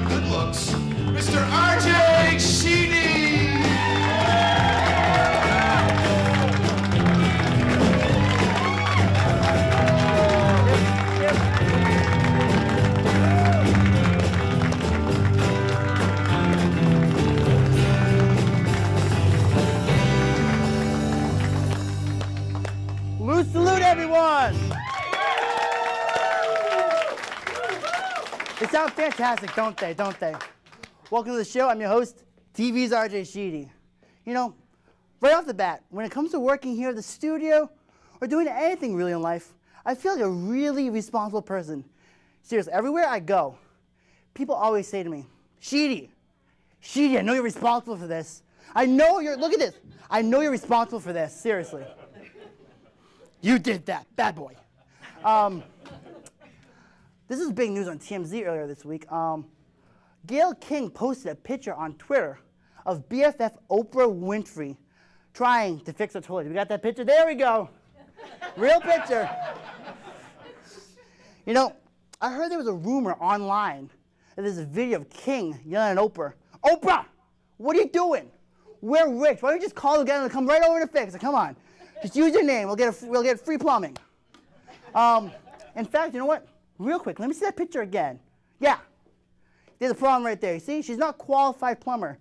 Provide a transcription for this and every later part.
good looks, Mr. RJ Sheedy. Loose salute, everyone! They sound fantastic, don't they? Don't they? Welcome to the show. I'm your host, TV's RJ Sheedy. You know, right off the bat, when it comes to working here at the studio or doing anything really in life, I feel like a really responsible person. Seriously, everywhere I go, people always say to me, Sheedy, I know you're responsible for this. I know you're, look at this. I know you're responsible for this, seriously. You did that, bad boy. This is big news on TMZ earlier this week. Gayle King posted a picture on Twitter of BFF Oprah Winfrey trying to fix her toilet. We got that picture? There we go. Real picture. You know, I heard there was a rumor online that there's a video of King yelling at Oprah, Oprah, what are you doing? We're rich. Why don't you just call the guy and come right over to fix it? Come on. Just use your name. We'll get free plumbing. In fact, you know what? Real quick, let me see that picture again. Yeah. There's a problem right there. You see? She's not a qualified plumber.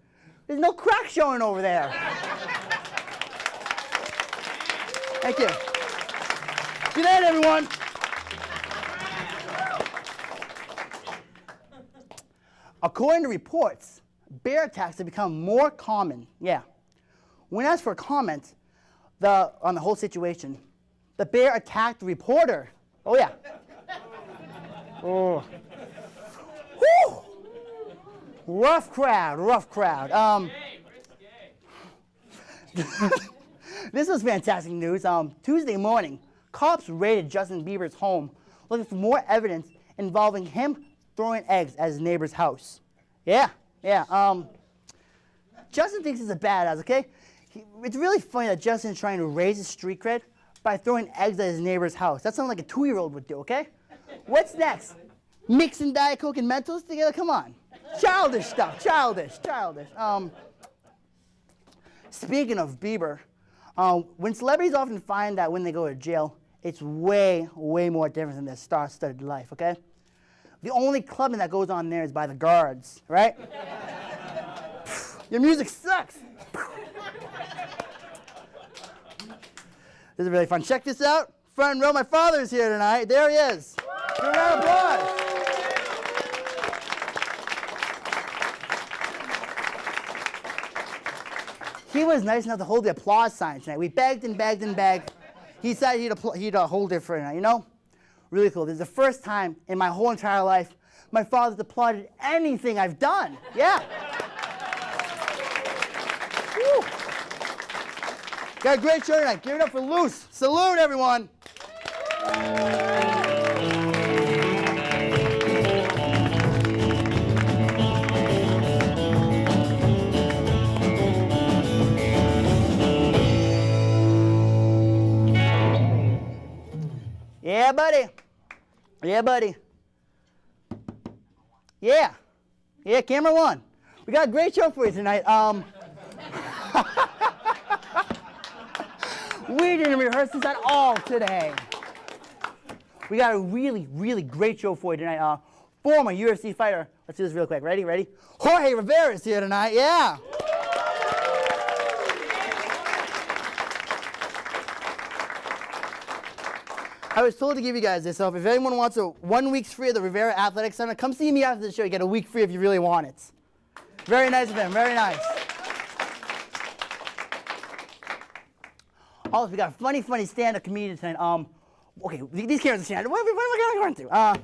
There's no crack showing over there. Thank you. Good night, everyone. According to reports, bear attacks have become more common. Yeah. When asked for a comment on the whole situation, the bear attacked the reporter. Oh, yeah. Oh. Whew. Rough crowd. This was fantastic news. Tuesday morning, cops raided Justin Bieber's home looking for more evidence involving him throwing eggs at his neighbor's house. Yeah. Justin thinks he's a badass, okay? It's really funny that Justin's trying to raise his street cred by throwing eggs at his neighbor's house. That sounds like a 2-year-old would do, okay? What's next? Mixing Diet Coke and Mentos together? Come on. Childish stuff. Childish. Speaking of Bieber, when celebrities often find that when they go to jail, it's way more different than their star-studded life, okay? The only clubbing that goes on there is by the guards, right? Your music sucks. This is really fun. Check this out. Front row, my father's here tonight. There he is. Give a round of applause. He was nice enough to hold the applause sign tonight. We begged and begged and begged. He said he'd hold it for tonight, you know? Really cool. This is the first time in my whole entire life my father's applauded anything I've done. Yeah. Woo. Got a great show tonight. Give it up for Loose. Salute, everyone. Yeah, buddy. Yeah, camera one. We got a great show for you tonight. We didn't rehearse this at all today. We got a really great show for you tonight. Former UFC fighter. Let's do this real quick. Ready? Jorge Rivera is here tonight. Yeah. I was told to give you guys this, so if anyone wants 1 week free of the Rivera Athletic Center, come see me after the show. You get a week free if you really want it. Very nice of him, very nice. Also, we got a funny stand-up comedian tonight. Okay, these cameras are standing. What am I going to go into?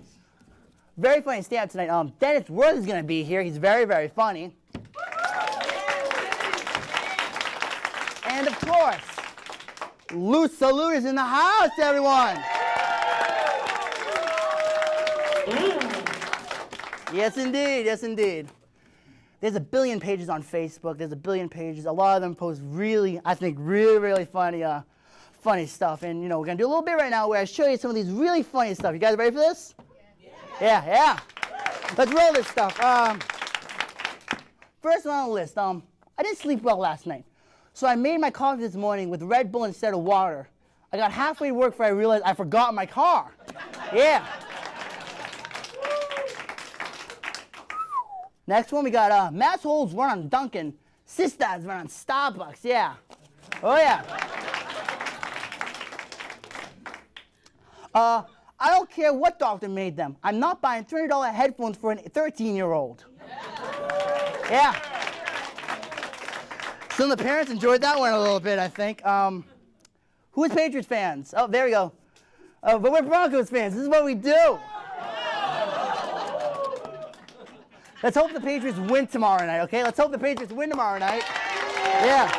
Very funny stand-up tonight. Dennis Wirth is going to be here. He's very funny. And of course, Loose Salute is in the house, everyone. Yes, indeed. There's a billion pages on Facebook. There's a billion pages. A lot of them post really funny stuff. And, you know, we're going to do a little bit right now where I show you some of these really funny stuff. You guys ready for this? Yeah. Let's roll this stuff. first one on the list. I didn't sleep well last night, so I made my coffee this morning with Red Bull instead of water. I got halfway to work before I realized I forgot my car. Yeah. Next one, we got Matt's Holes run on Dunkin', Sisters run on Starbucks. Yeah. Oh yeah. I don't care what doctor made them. I'm not buying $300 headphones for a 13-year-old. Yeah. Some of the parents enjoyed that one a little bit, I think. Who is Patriots fans? Oh, there we go. But we're Broncos fans. This is what we do. Let's hope the Patriots win tomorrow night, okay? Let's hope the Patriots win tomorrow night. Yeah.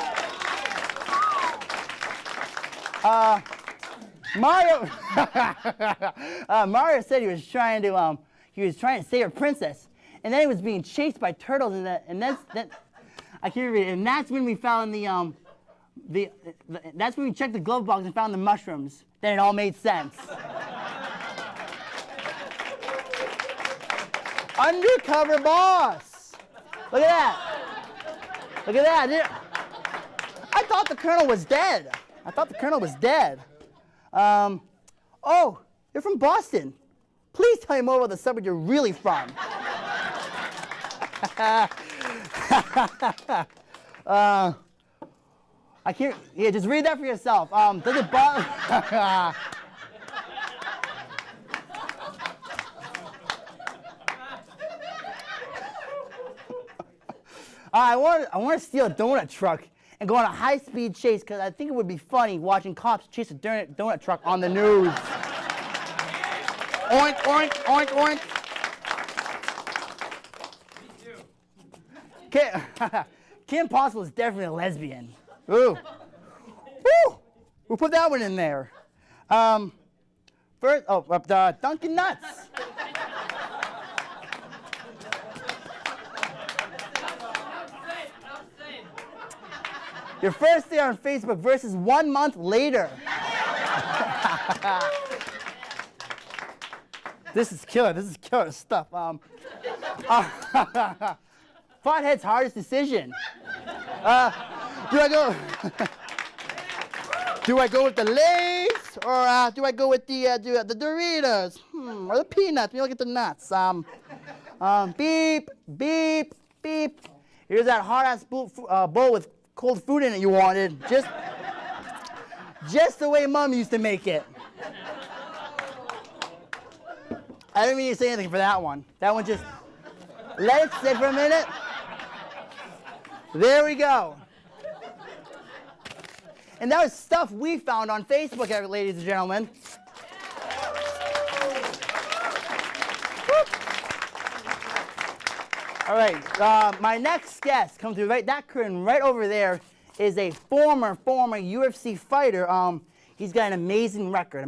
Mario said he was trying to save a princess, and then he was being chased by turtles, and I can't read it. And that's when we found that's when we checked the glove box and found the mushrooms. Then it all made sense. Undercover boss. Look at that. Look at that. I thought the colonel was dead. Oh, you're from Boston. Please tell me more about the suburb you're really from. I can't. Yeah, just read that for yourself. Does it bother? I want to steal a donut truck and go on a high-speed chase because I think it would be funny watching cops chase a donut truck on the news. Oink, oink, oink, oink. Kim Possible is definitely a lesbian. Ooh. Woo! We'll put that one in there. First, Dunkin' Nuts. Your first day on Facebook versus 1 month later. This is killer stuff. Pothead's hardest decision. Do I go with the Lay's or do I go with the Doritos? Or the peanuts? Maybe I'll get the nuts. Beep, beep, beep. Here's that hard-ass bowl with cold food in it you wanted. Just the way Mom used to make it. I didn't mean to say anything for that one. That one just let it sit for a minute. There we go. And that was stuff we found on Facebook, ladies and gentlemen. All right, my next guest comes through that curtain right over there is a former UFC fighter. He's got an amazing record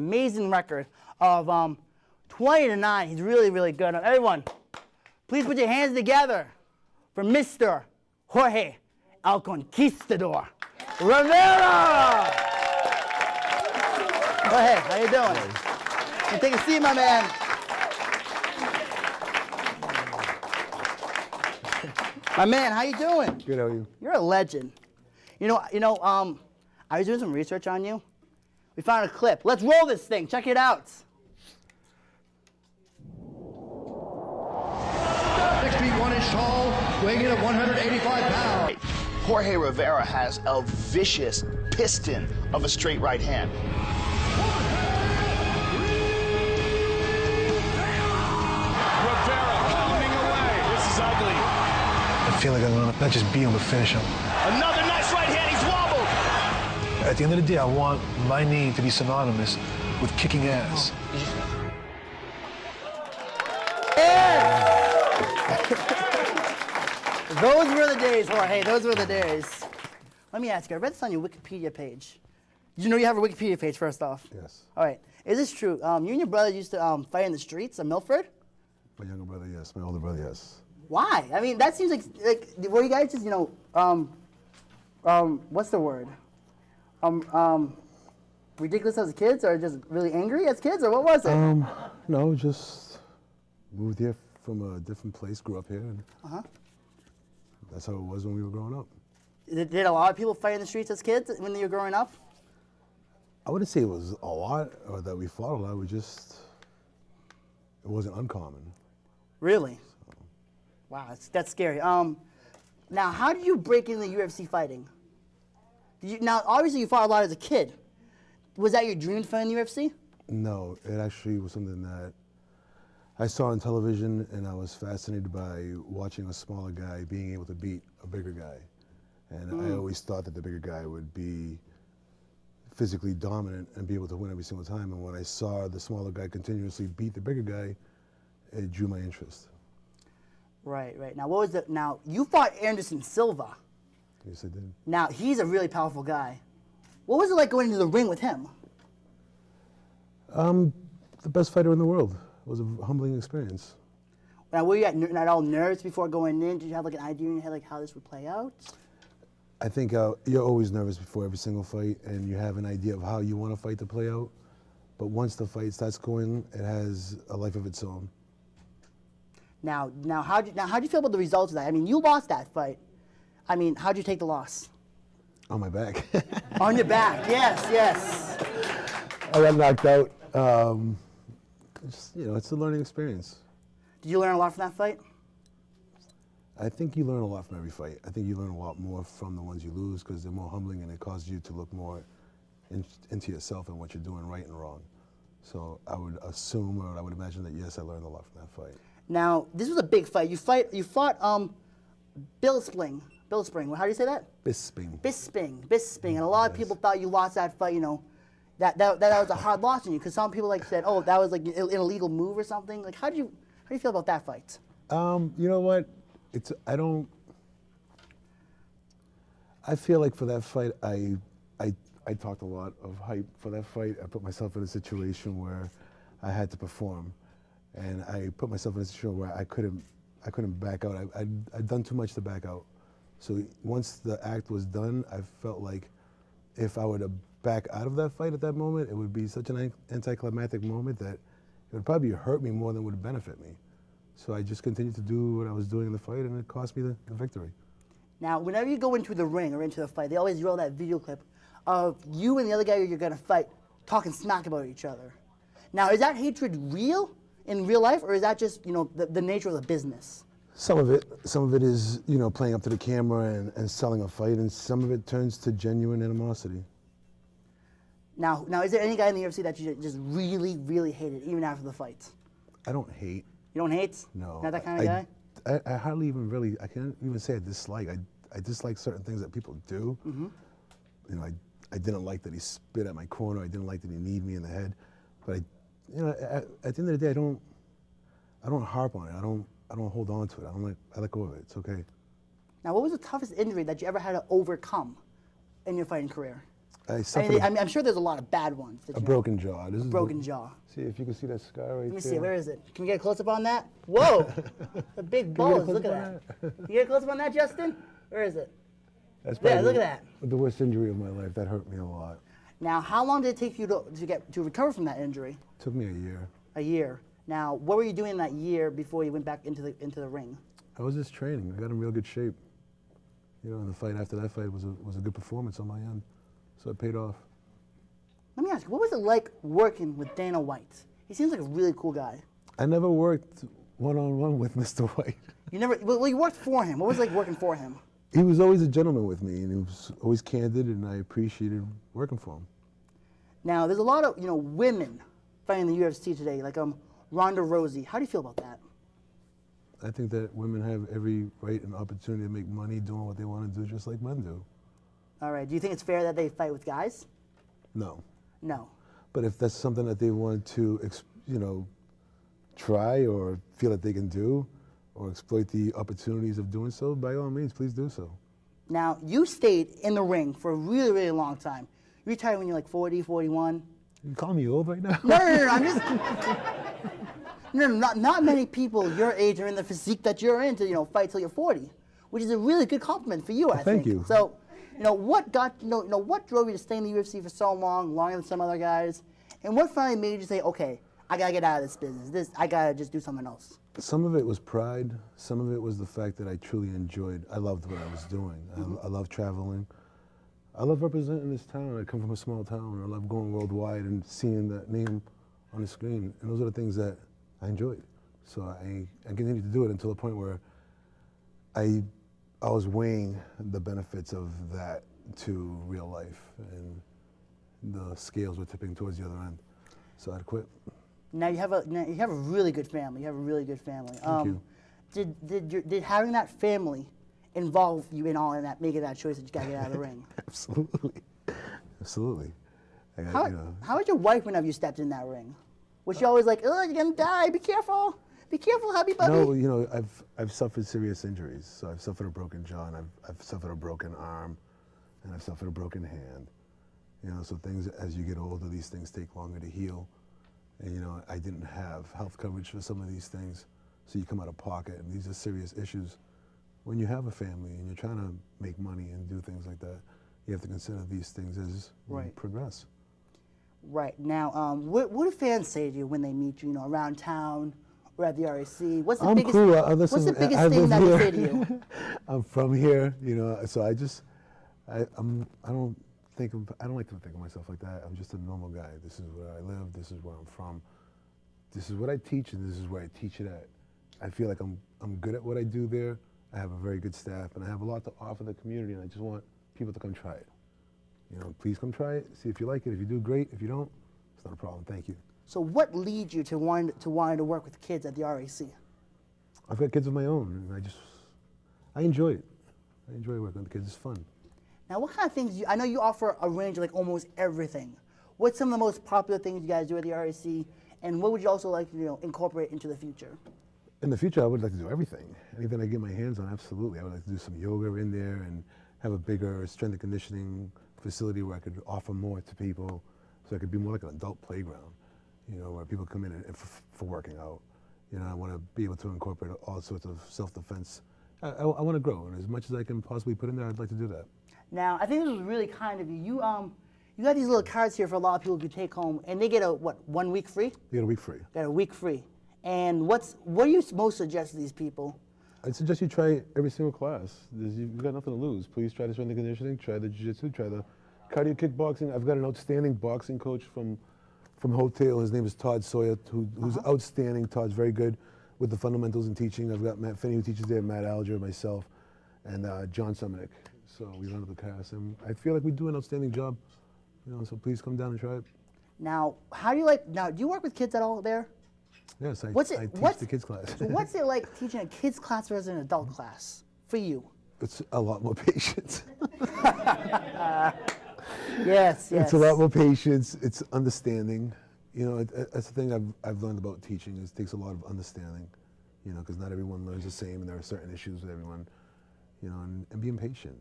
of 20-9. He's really, really good. Everyone, please put your hands together for Mr. Jorge El Conquistador Rivera. Jorge, how you doing? You take a seat, my man. My man, how you doing? Good, how are you? You're a legend. I was doing some research on you. We found a clip. Let's roll this thing. Check it out. 6 feet 1 inch tall, weighing in at 185 pounds. Jorge Rivera has a vicious piston of a straight right hand. Rivera pounding away. This is ugly. I feel like I want to not just beat him, but finish him. Another nice right hand. He's wobbled. At the end of the day, I want my name to be synonymous with kicking ass. Those were the days, Jorge. Those were the days. Let me ask you. I read this on your Wikipedia page. Did you know you have a Wikipedia page, first off? Yes. All right. Is this true? You and your brother used to fight in the streets of Milford? My younger brother, yes. My older brother, yes. Why? I mean, that seems like were you guys just, what's the word? Ridiculous as kids, or just really angry as kids, or what was it? No, just moved here from a different place, grew up here, and that's how it was when we were growing up. Did a lot of people fight in the streets as kids when you were growing up? I wouldn't say it was a lot or that we fought a lot. It wasn't uncommon. Really? So. Wow, that's scary. Now, how did you break into UFC fighting? Now, obviously, you fought a lot as a kid. Was that your dream to fight in the UFC? No, it actually was something that I saw on television, and I was fascinated by watching a smaller guy being able to beat a bigger guy. And I always thought that the bigger guy would be physically dominant and be able to win every single time. And when I saw the smaller guy continuously beat the bigger guy, it drew my interest. Right. Now, what was the? Now, you fought Anderson Silva. Yes, I did. Now, he's a really powerful guy. What was it like going into the ring with him? The best fighter in the world. It was a humbling experience. Now, were you at all nervous before going in? Did you have like an idea in your head like how this would play out? I think you're always nervous before every single fight, and you have an idea of how you want a fight to play out. But once the fight starts going, it has a life of its own. Now, how do you feel about the results of that? I mean, you lost that fight. I mean, how'd you take the loss? On my back. On your back, yes. I got knocked out. It's a learning experience. Did you learn a lot from that fight? I think you learn a lot from every fight. I think you learn a lot more from the ones you lose because they're more humbling and it causes you to look more into yourself and what you're doing right and wrong. So I would assume, or I would imagine that yes, I learned a lot from that fight. Now, this was a big fight. You fought Bisping. How do you say that? Bisping. And a lot of people thought you lost that fight. That was a hard loss on you because some people said, oh, that was like an illegal move or something. Like, how do you feel about that fight? You know what? I feel like for that fight, I talked a lot of hype for that fight. I put myself in a situation where I had to perform, and I put myself in a situation where I couldn't back out. I'd done too much to back out. So once the act was done, I felt like if I were to back out of that fight at that moment, it would be such an anticlimactic moment that it would probably hurt me more than it would benefit me. So I just continued to do what I was doing in the fight, and it cost me the victory. Now, whenever you go into the ring or into the fight, they always roll that video clip of you and the other guy you're going to fight talking smack about each other. Now, is that hatred real in real life, or is that just the nature of the business? Some of it is playing up to the camera and selling a fight, and some of it turns to genuine animosity. Now, is there any guy in the UFC that you just really, really hated, even after the fight? I don't hate. You don't hate? No. Not that kind of guy? I hardly even really, I can't even say I dislike. I dislike certain things that people do. Mm-hmm. I didn't like that he spit at my corner. I didn't like that he kneed me in the head. But at the end of the day, I don't harp on it. I don't hold on to it. I let go of it. It's okay. Now, what was the toughest injury that you ever had to overcome in your fighting career? I'm sure there's a lot of bad ones. A broken jaw. A broken jaw. See if you can see that scar right there. Let me see. Where is it? Can you get a close up on that? Whoa! The big balls. Look at that. Can you get a close up on that, Justin? Where is it? That's look at that. The worst injury of my life. That hurt me a lot. Now, how long did it take you to recover from that injury? It took me a year. A year. Now, what were you doing that year before you went back into the ring? I was just training. I got in real good shape. And the fight after that fight was a good performance on my end, so it paid off. Let me ask you, what was it like working with Dana White? He seems like a really cool guy. I never worked one-on-one with Mr. White. You never? Well, you worked for him. What was it like working for him? He was always a gentleman with me, and he was always candid, and I appreciated working for him. Now, there's a lot of women fighting in the UFC today, like Ronda Rousey. How do you feel about that? I think that women have every right and opportunity to make money doing what they want to do, just like men do. All right. Do you think it's fair that they fight with guys? No. No. But if that's something that they want to, try or feel that they can do, or exploit the opportunities of doing so, by all means, please do so. Now, you stayed in the ring for a really, really long time. You retired when you're like 40, 41. You calling me old right now? No. I'm just. Not many people your age are in the physique that you're in to fight till you're 40, which is a really good compliment for you, I think. Thank you. So, what drove you to stay in the UFC for so long, longer than some other guys, and what finally made you say, okay, I gotta get out of this business. I gotta just do something else. Some of it was pride. Some of it was the fact that I truly enjoyed. I loved what I was doing. I love traveling. I love representing this town. I come from a small town. I love going worldwide and seeing that name on the screen. And those are the things that I enjoyed. So I continued to do it until the point where I was weighing the benefits of that to real life, and the scales were tipping towards the other end. So I had to quit. Now you have a really good family. You have a really good family. Thank you. Did having that family involve you in all in that, making that choice that you got to get out of the ring? Absolutely, absolutely. How was your wife whenever you stepped in that ring? Was she always like, "Oh, you're gonna die. Be careful. Be careful, hubby buddy"? No, I've suffered serious injuries. So I've suffered a broken jaw, and I've suffered a broken arm, and I've suffered a broken hand. So things, as you get older, these things take longer to heal. And I didn't have health coverage for some of these things, so you come out of pocket, and these are serious issues. When you have a family and you're trying to make money and do things like that, you have to consider these things as you progress. Right. Now, what do fans say to you when they meet you, around town or at the RAC? What's the biggest, cool. what's the biggest thing that they say to you? I'm from here, so I don't like to think of myself like that. I'm just a normal guy. This is where I live. This is where I'm from. This is what I teach, and this is where I teach it at. I feel like I'm good at what I do there. I have a very good staff, and I have a lot to offer the community, and I just want people to come try it. Please come try it, see if you like it. If you do, great. If you don't, it's not a problem. Thank you. So what leads you to wanting to work with kids at the RAC? I've got kids of my own, and I enjoy it. I enjoy working with the kids. It's fun. Now, what kind of things I know you offer a range of like almost everything. What's some of the most popular things you guys do at the RAC, and what would you also like to incorporate into the future? In the future, I would like to do everything. Anything I get my hands on, absolutely. I would like to do some yoga in there and have a bigger strength and conditioning facility where I could offer more to people, so I could be more like an adult playground, where people come in for working out. I want to be able to incorporate all sorts of self-defense. I want to grow, and as much as I can possibly put in there, I'd like to do that. Now, I think this was really kind of you. You got these little cards here for a lot of people to take home, and they get 1 week free? They get a week free. Got a week free. And what do you most suggest to these people? I suggest you try every single class. You've got nothing to lose. Please try the strength and conditioning, try the jiu-jitsu, try the cardio kickboxing. I've got an outstanding boxing coach from Hotel. His name is Todd Sawyer, who's outstanding. Todd's very good with the fundamentals and teaching. I've got Matt Finney, who teaches there, Matt Alger, myself, and John Suminick. So we run up the class, and I feel like we do an outstanding job. So please come down and try it. Now, do you work with kids at all there? Yes, I teach the kids class. So what's it like teaching a kids class versus an adult class for you? It's a lot more patience. Yes. It's a lot more patience. It's understanding. That's the thing I've learned about teaching. It takes a lot of understanding. Because not everyone learns the same, and there are certain issues with everyone. And being patient.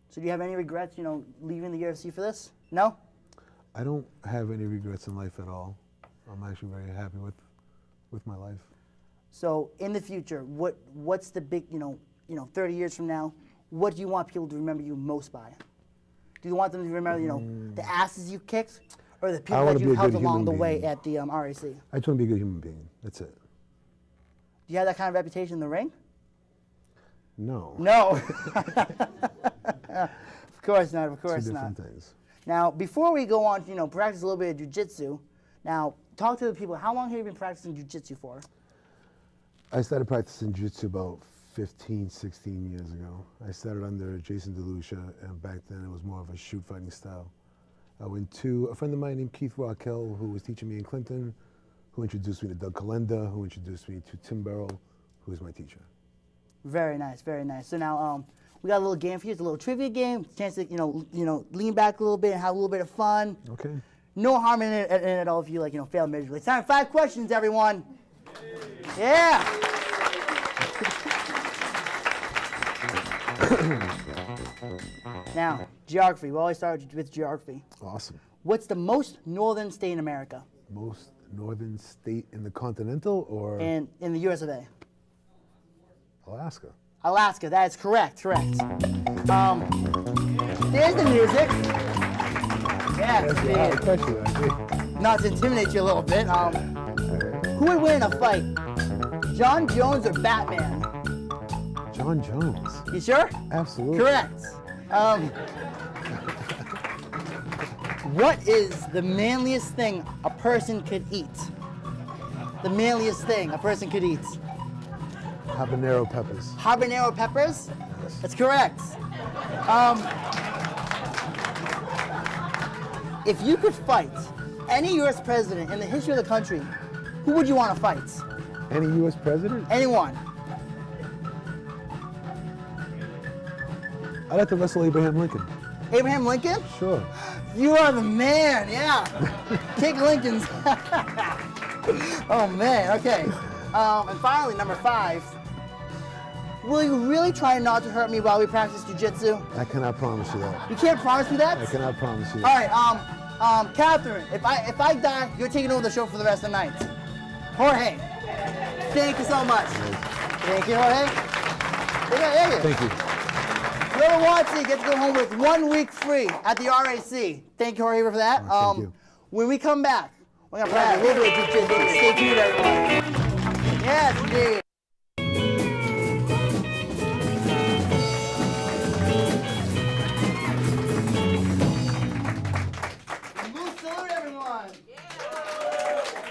So do you have any regrets, leaving the UFC for this? No? I don't have any regrets in life at all. I'm actually very happy with my life. So in the future, what's the big, 30 years from now, what do you want people to remember you most by? Do you want them to remember, the asses you kicked, or the people that you helped along the way at the RAC? I just want to be a good human being. That's it. Do you have that kind of reputation in the ring? No. No. Of course not. Of course Two not. different things. Now, before we go on, practice a little bit of jiu-jitsu. Now, talk to the people. How long have you been practicing jiu-jitsu for? I started practicing jiu-jitsu about 15, 16 years ago. I started under Jason DeLucia, and back then it was more of a shoot fighting style. I went to a friend of mine named Keith Raquel, who was teaching me in Clinton, who introduced me to Doug Kalenda, who introduced me to Tim Burrell, who is my teacher. Very nice, very nice. So now we got a little game for you. It's a little trivia game. Chance to lean back a little bit and have a little bit of fun. Okay. No harm in it at all if you fail miserably. It's time for 5 questions, everyone. Yeah. Now, geography. We always start with geography. Awesome. What's the most northern state in America? Most northern state in the continental, or? In the US of A. Alaska. Alaska, that is correct. There's the music. Yeah, not to intimidate you a little bit. Who would win in a fight? John Jones or Batman? John Jones. You sure? Absolutely. Correct. What is the manliest thing a person could eat? The manliest thing a person could eat? Habanero peppers. Habanero peppers? Yes. That's correct. If you could fight any U.S. president in the history of the country, who would you want to fight? Any U.S. president? Anyone. I'd like to wrestle Abraham Lincoln. Abraham Lincoln? Sure. You are the man, yeah. Kick Lincoln's. Oh man, okay. And finally, number 5. Will you really try not to hurt me while we practice jiu-jitsu? I cannot promise you that. You can't promise me that? I cannot promise you All that. right, Catherine, if I die, you're taking over the show for the rest of the night. Jorge, thank you so much. Thank you, Jorge. Thank you. Whoever wants it gets to go home with 1 week free at the RAC. Thank you, Jorge, for that. Thank you. When we come back, we're going to practice a little bit of jiu-jitsu. Stay tuned, everyone. Yes, indeed. Salute, everyone.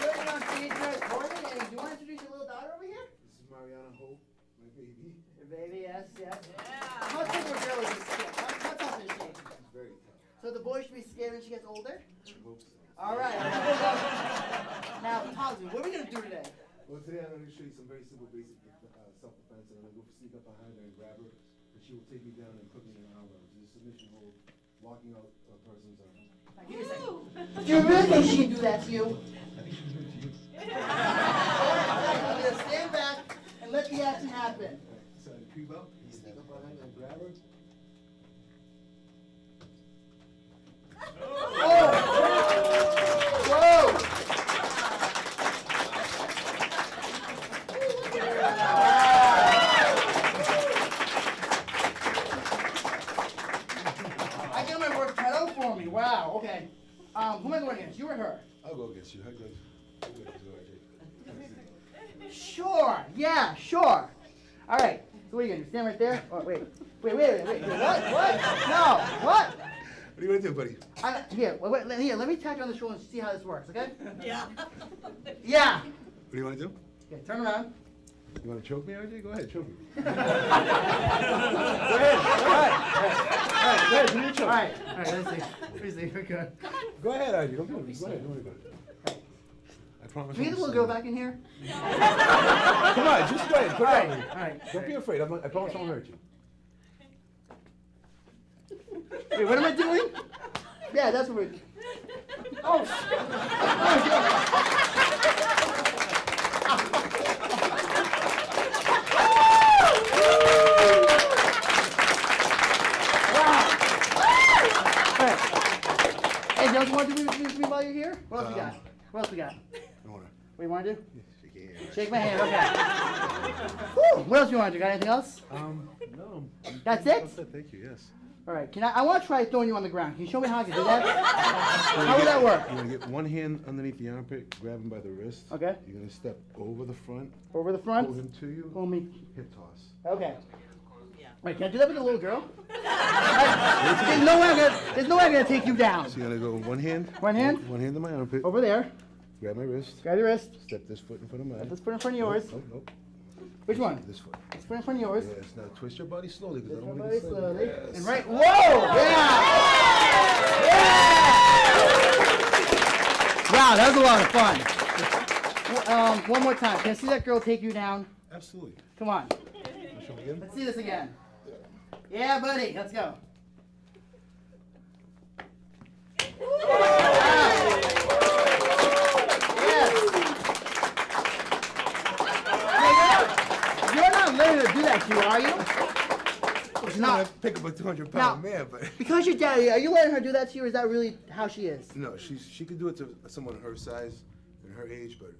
Sitting on stage here is Jorge, and do you want to introduce your little daughter over here? This is Mariana Hope, my baby. Your baby, yes. How tough of a girl is this kid? How tough is she? She's very tough. So the boy should be scared when she gets older? I hope so. All right. Now, talk to me. What are we going to do today? Well, today I'm going to show you some very simple, basic self-defense, and I'm going to go sneak up behind her and grab her, and she will take me down and put me in an arm round. It's a submission hold, locking out a person's arm. Give me a second. Do you really think she can do that to you? I think she can do it to you. I'm going to stand back and let the action happen. So I creep up, and sneak up behind her and grab her. Whoa! I got my work cut out for me. Wow. Okay. Who am I going against? You or her? I'll go against you. I'll go against you, RJ. Sure. Yeah. Sure. All right. So what are you gonna do? Stand right there? Oh, wait. Wait. What? No. What? What do you want to do, buddy? Here. Let me tap you on the shoulder and see how this works. Okay? Yeah. Yeah. What do you want to do? Okay. Turn around. You want to choke me, RJ? Go ahead, choke me. Go ahead. All right. Give me a choke. All right. Let's see. We're good. Go ahead, RJ. Don't do it. Go ahead. Don't worry about it. I promise. Can we get the little girl back in here? Come on, just go ahead. Put it on me. All right. Don't be afraid. I promise I won't hurt you. Wait, what am I doing? Yeah, that's what we're. Oh, Hey, you also want to do with me while you're here? What else we got? I wanna. What do you want to do? Shake your hand. Shake my hand, okay. Whew, what else do you want to do? Got anything else? No. That's it? Thank you, yes. All right, I want to try throwing you on the ground. Can you show me how I can do that? How would that work? You're going to get one hand underneath the armpit, grab him by the wrist. Okay. You're going to step over the front. Over the front? Pull him to you. Pull me. Hip toss. Okay. Wait, can I do that with a little girl? There's no way I'm gonna take you down. So you're going to go one hand. One hand? One hand on my armpit. Over there. Grab my wrist. Grab your wrist. Step this foot in front of mine. Let's put it in front of yours. Nope. Which one? This foot. Let's put it in front of yours. Yes. Now twist your body slowly because I don't want Very to get slowly. Yes. And right. Whoa! Yeah! Wow, that was a lot of fun. One more time. Can I see that girl take you down? Absolutely. Come on. Show me again. Let's see this again. Yeah, buddy. Let's go. You're not letting her do that to you, are you? She's not- not to pick up a 200-pound Now- man, but Because you're daddy, are you letting her do that to you, or is that really how she is? no, she could do it to someone her size and her age, but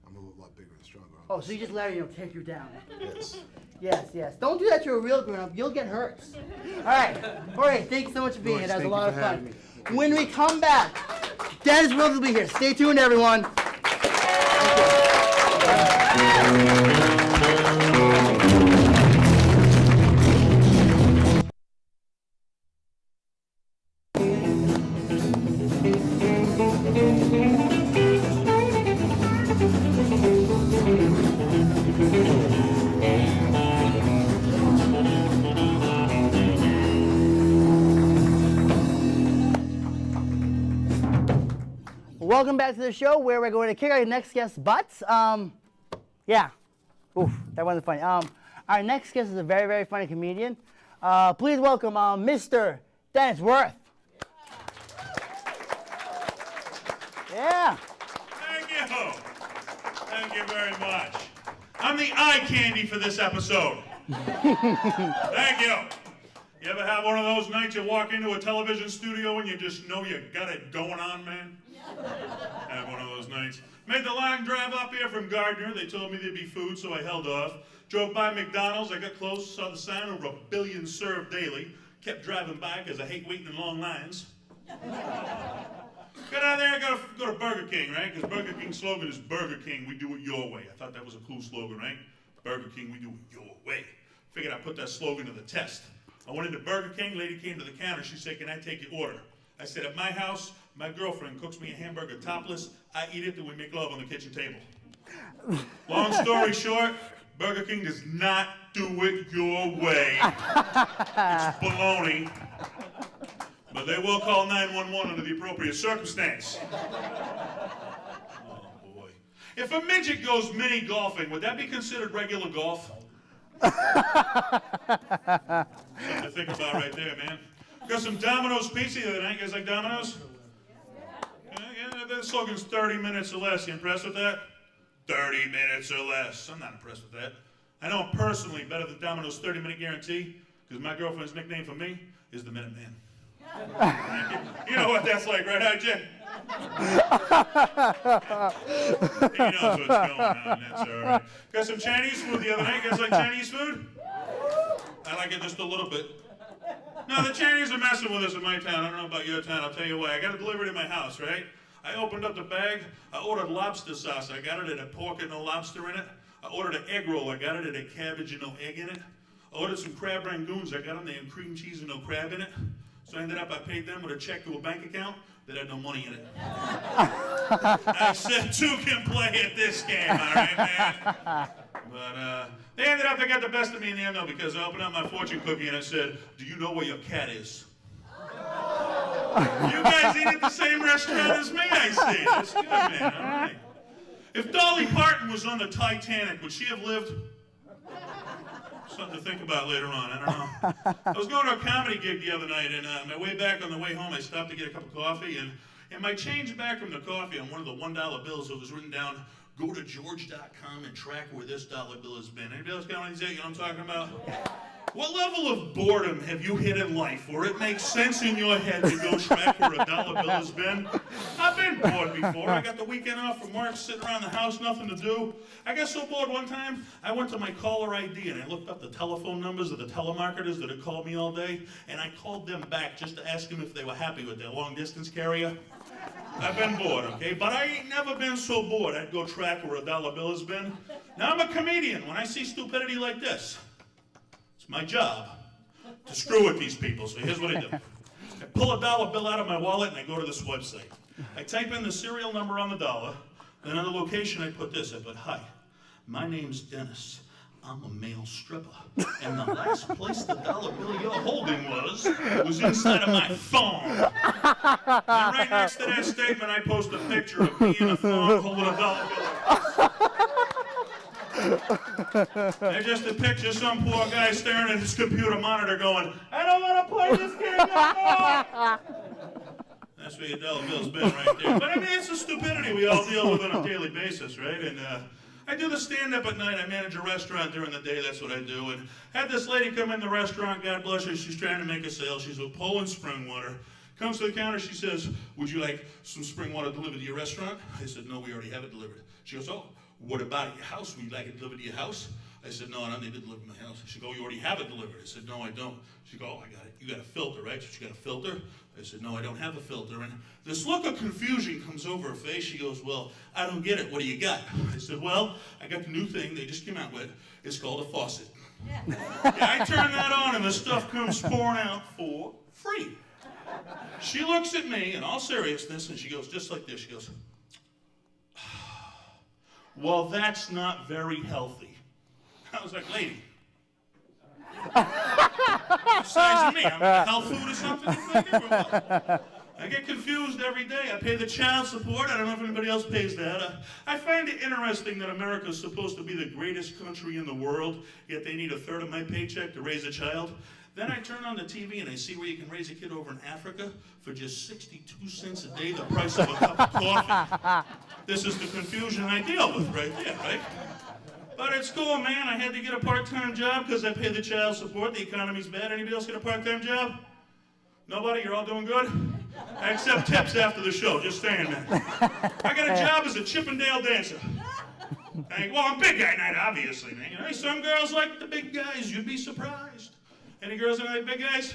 I'm a lot bigger and stronger. Oh, so you just let her, take you down. Yes. Yes. Don't do that to a real grown-up. You'll get hurt. All right. Jorge, thank you so much for being here. That was a Thank you lot of for fun. having me. When we come back, Dennis will be here. Stay tuned, everyone. Thank you. Welcome back to the show where we're going to kick our next guest's butts. Yeah. Oof, that wasn't funny. Our next guest is a very, very funny comedian. Please welcome Mr. Dennis Wirth. Yeah. Thank you. Thank you very much. I'm the eye candy for this episode. Thank you. You ever have one of those nights you walk into a television studio and you just know you got it going on, man? I had one of those nights. Made the long drive up here from Gardner. They told me there'd be food, so I held off. Drove by McDonald's. I got close, saw the sign over 1 billion served daily. Kept driving by because I hate waiting in long lines. Got out there, I gotta go to Burger King, right? Because Burger King's slogan is Burger King, we do it your way. I thought that was a cool slogan, right? Burger King, we do it your way. Figured I'd put that slogan to the test. I went into Burger King, lady came to the counter, she said, can I take your order? I said, at my house, my girlfriend cooks me a hamburger topless, I eat it, then we make love on the kitchen table. Long story short, Burger King does not do it your way. It's baloney. But they will call 911 under the appropriate circumstance. Oh, boy. If a midget goes mini golfing, would that be considered regular golf? Something to think about right there, man. Got some Domino's pizza the other night. You guys like Domino's? Yeah, the slogan's 30 minutes or less. You impressed with that? 30 minutes or less. I'm not impressed with that. I know him personally better than Domino's 30-minute guarantee, because my girlfriend's nickname for me is the Minute Man. You know what that's like, right, RJ? He knows what's going on, that's all right. Got some Chinese food the other night. You guys like Chinese food? I like it just a little bit. No, the Chinese are messing with us in my town. I don't know about your town. I'll tell you why. I got it delivered to my house, right? I opened up the bag. I ordered lobster sauce. I got it at a pork and no lobster in it. I ordered an egg roll. I got it at a cabbage and no egg in it. I ordered some crab rangoons. I got them. They had cream cheese and no crab in it. So I ended up, I paid them with a check to a bank account that had no money in it. I said, two can play at this game, all right, man? But they ended up, they got the best of me in the end, though, because I opened up my fortune cookie and I said, do you know where your cat is? You guys eat at the same restaurant as me, I see. That's good, man, all right. If Dolly Parton was on the Titanic, would she have lived? Something to think about later on, I don't know. I was going to a comedy gig the other night, and on my way back on the way home, I stopped to get a cup of coffee, and my change back from the coffee on one of the $1 bills, it was written down, go to George.com and track where this dollar bill has been. Anybody else got one of these? You know what I'm talking about? What level of boredom have you hit in life where it makes sense in your head to go track where a dollar bill has been? I've been bored before. I got the weekend off from work, sitting around the house, nothing to do. I got so bored one time, I went to my caller ID and I looked up the telephone numbers of the telemarketers that had called me all day, and I called them back just to ask them if they were happy with their long-distance carrier. I've been bored, okay? But I ain't never been so bored I'd go track where a dollar bill has been. Now I'm a comedian. When I see stupidity like this, it's my job to screw with these people. So here's what I do. I pull a dollar bill out of my wallet and I go to this website. I type in the serial number on the dollar, then on the location I put this. I put, hi, my name's Dennis. I'm a male stripper. And the last place the dollar bill you're holding was inside of my thong. And right next to that statement, I post a picture of me in a thong holding a dollar bill. I just to picture some poor guy staring at his computer monitor going, I don't want to play this game anymore. That's where your dollar bill's been right there. But I mean, it's a stupidity we all deal with on a daily basis, right? And I do the stand-up at night. I manage a restaurant during the day. That's what I do. And had this lady come in the restaurant. God bless her. She's trying to make a sale. She's with Poland spring water. Comes to the counter. She says, would you like some spring water delivered to your restaurant? I said, no, we already have it delivered. She goes, oh, what about at your house? Would you like it delivered to your house? I said, no, I don't need it delivered to my house. She goes, oh, you already have it delivered. I said, no, I don't. She goes, oh, I got it. You got a filter, right? So she got a filter? I said, no, I don't have a filter. And this look of confusion comes over her face. She goes, well, I don't get it. What do you got? I said, well, I got the new thing they just came out with. It's called a faucet. Yeah, I turn that on and the stuff comes pouring out for free. She looks at me in all seriousness and she goes just like this. She goes, well, that's not very healthy. I was like, lady. Size of me. I'm health food or something, you thinking? I get confused every day. I pay the child support. I don't know if anybody else pays that. I find it interesting that America is supposed to be the greatest country in the world, yet they need a third of my paycheck to raise a child. Then I turn on the TV and I see where you can raise a kid over in Africa for just 62 cents a day, the price of a cup of coffee. This is the confusion I deal with right there, right? But it's cool, man. I had to get a part-time job because I pay the child support. The economy's bad. Anybody else get a part-time job? Nobody? You're all doing good? I accept tips after the show. Just saying, man. I got a job as a Chippendale dancer. Well, I'm big guy night, obviously, man. You know, some girls like the big guys. You'd be surprised. Any girls that like big guys?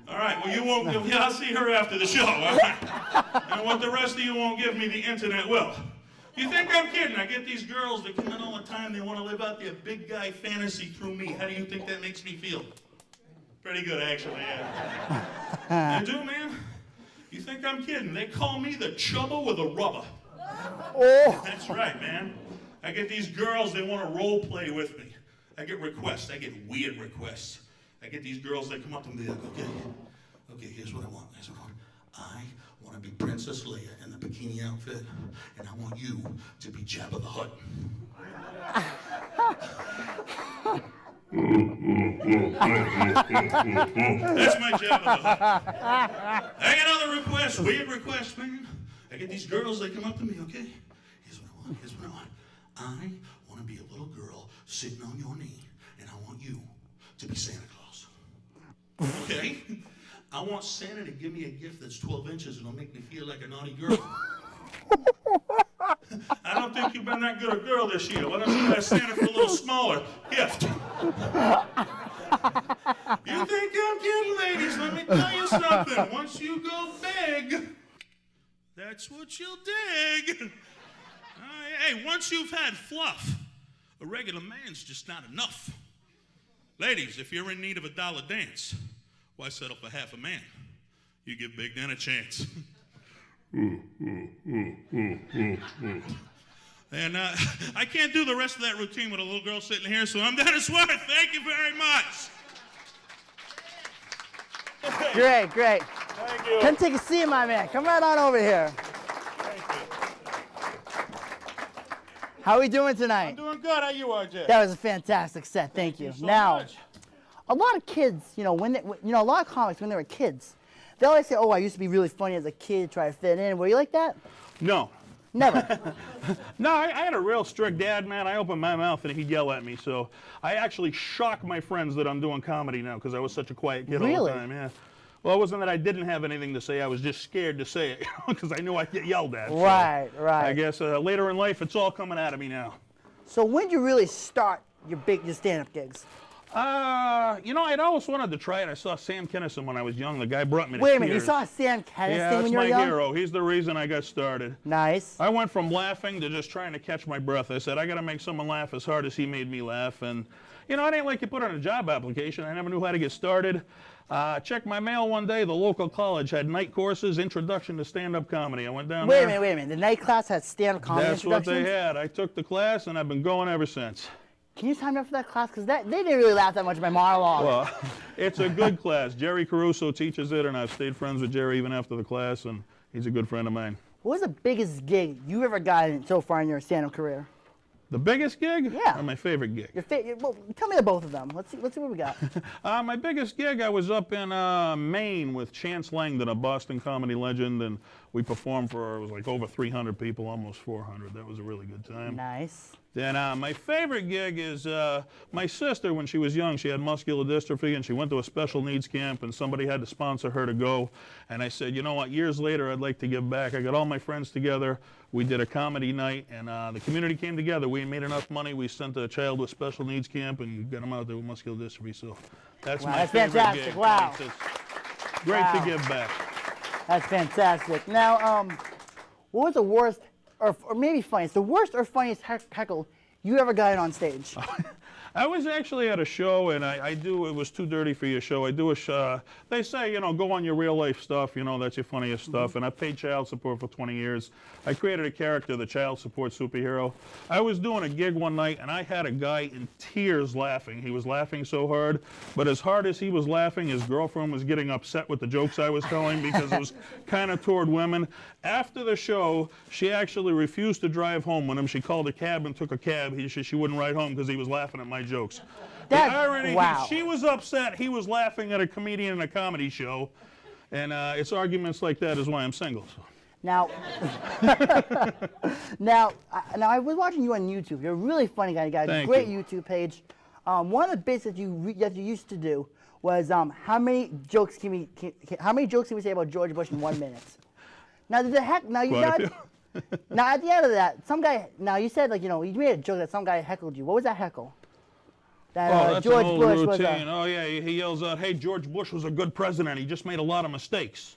All right, well, you won't give, yeah, I'll see her after the show, all right? And what the rest of you won't give me, the internet will. You think I'm kidding? I get these girls that come in all the time, they want to live out their big guy fantasy through me. How do you think that makes me feel? Pretty good, actually, yeah. I do, man. You think I'm kidding? They call me the chubba with a rubber. Oh. That's right, man. I get these girls, they want to role play with me. I get requests. I get weird requests. I get these girls that come up to me like, okay, here's what I want. I want to be Princess Leia in the bikini outfit, and I want you to be Jabba the Hutt. That's my Jabba the Hutt. I get other requests, weird requests, man. I get these girls, they come up to me, okay? Here's what I want. I want to be a little girl sitting on your knee, and I want you to be Santa Claus. Okay? I want Santa to give me a gift that's 12 inches and it'll make me feel like a naughty girl. I don't think you've been that good a girl this year. Why don't you ask Santa for a little smaller gift? You think I'm kidding, ladies? Let me tell you something. Once you go big, that's what you'll dig. Hey, once you've had fluff, a regular man's just not enough. Ladies, if you're in need of a dollar dance, why settle for half a man? You give Big Dan a chance. And I can't do the rest of that routine with a little girl sitting here, so I'm Dennis Wirth. Thank you very much. Great. Thank you. Come take a seat, my man. Come right on over here. Thank you. How are we doing tonight? I'm doing good. How you, RJ? That was a fantastic set. Thank you. so Now, much. a lot of kids, a lot of comics when they were kids, they always say, "Oh, I used to be really funny as a kid, try to fit in." Were you like that? No. Never. No, I had a real strict dad, man. I opened my mouth and he'd yell at me. So I actually shock my friends that I'm doing comedy now because I was such a quiet kid all Really? the time. Yeah. Well, it wasn't that I didn't have anything to say. I was just scared to say it because I knew I'd get yelled at. Right. I guess later in life, it's all coming out of me now. So when did you really start your stand-up gigs? I'd always wanted to try it. I saw Sam Kinison when I was young. The guy brought me to Wait a minute, you tears. saw Sam Kinison Yeah, that's when you were my young? hero. He's the reason I got started. Nice. I went from laughing to just trying to catch my breath. I said, I got to make someone laugh as hard as he made me laugh. And, it ain't like you put on a job application. I never knew how to get started. Checked my mail one day. The local college had night courses, introduction to stand-up comedy. I went down there. Wait a minute. The night class had stand-up comedy That's what introductions? they had. I took the class, and I've been going ever since. Can you sign me up for that class? Because they didn't really laugh that much at my monologue. Well, it's a good class. Jerry Caruso teaches it, and I've stayed friends with Jerry even after the class, and he's a good friend of mine. What was the biggest gig you ever gotten so far in your stand-up career? The biggest gig? Yeah. Or my favorite gig? Well, tell me the both of them. Let's see what we got. My biggest gig, I was up in Maine with Chance Langdon, a Boston comedy legend, and we performed for, it was like over 300 people, almost 400. That was a really good time. Nice. Then my favorite gig is my sister, when she was young, she had muscular dystrophy, and she went to a special needs camp, and somebody had to sponsor her to go. And I said, you know what, years later, I'd like to give back. I got all my friends together. We did a comedy night, and the community came together. We made enough money. We sent a child to a special needs camp and got him out there with muscular dystrophy. So that's my favorite fantastic. gig. Wow. It's great to give back. That's fantastic. Now, what was the worst, or maybe funniest, the worst or funniest heckle you ever got on stage? I was actually at a show, and it was Too Dirty for Your show. I do a show. They say, you know, go on your real life stuff, you know, that's your funniest stuff. And I paid child support for 20 years. I created a character, the child support superhero. I was doing a gig one night, and I had a guy in tears laughing. He was laughing so hard, but as hard as he was laughing, his girlfriend was getting upset with the jokes I was telling because it was kind of toward women. After the show, she actually refused to drive home with him. She called a cab and took a cab. She wouldn't ride home because he was laughing at my jokes. That's, the irony, wow. She was upset. He was laughing at a comedian in a comedy show. And it's arguments like that is why I'm single. So. Now, now I was watching you on YouTube. You're a really funny guy. You got a great YouTube page. One of the bits that you used to do was how many jokes can we say about George Bush in 1 minute? Now now at the end of that, some guy. Now you said, like, you know, you made a joke that some guy heckled you. What was that heckle? That that's George an old Bush routine. Oh yeah, he yells out, "Hey, George Bush was a good president. He just made a lot of mistakes."